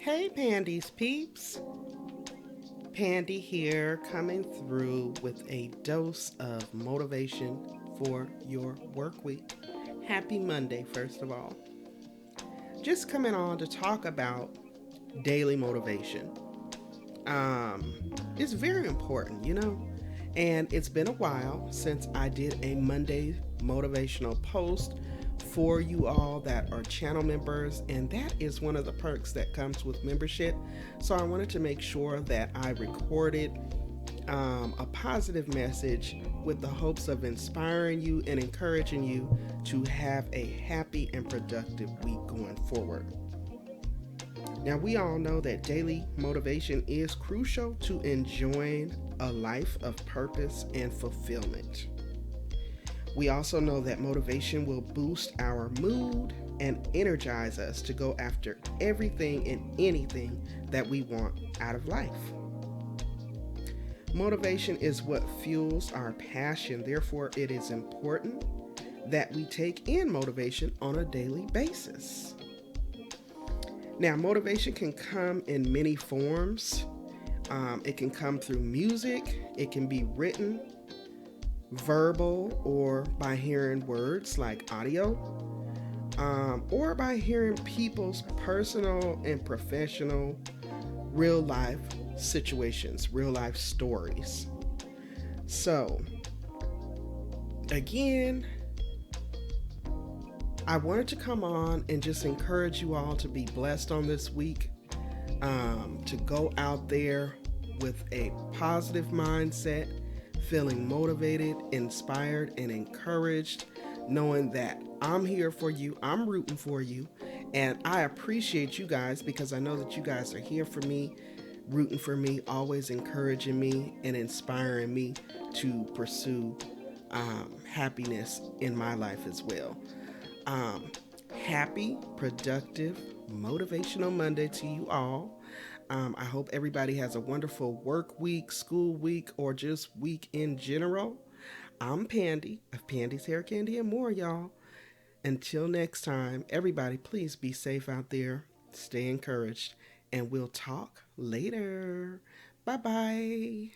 Hey Pandi'S peeps, Pandy here coming through with a dose of motivation for your work week. Happy Monday, first of all. Just coming on to talk about daily motivation. Um, it's very important, and it's been a while since I did a Monday motivational post for you all that are channel members, and that is one of the perks that comes with membership. So I wanted to make sure that I recorded a positive message with the hopes of inspiring you and encouraging you to have a happy and productive week going forward. Now, we all know that daily motivation is crucial to enjoying a life of purpose and fulfillment. We also know that motivation will boost our mood and energize us to go after everything and anything that we want out of life. Motivation is what fuels our passion, therefore, it is important that we take in motivation on a daily basis. Now, motivation can come in many forms. It can come through music, it can be written, verbal, or by hearing words like audio, or by hearing people's personal and professional real life situations, real life stories. So, again, I wanted to come on and just encourage you all to be blessed on this week, to go out there with a positive mindset, feeling motivated, inspired, and encouraged, knowing that I'm here for you, I'm rooting for you, and I appreciate you guys because I know that you guys are here for me, rooting for me, always encouraging me, and inspiring me to pursue happiness in my life as well. Um, Happy, productive, motivational Monday to you all. I hope everybody has a wonderful work week, school week, or just week in general. I'm Pandy of Pandi'S Hair Candy and more, y'all. Until next time, everybody, please be safe out there, stay encouraged, and we'll talk later. Bye bye.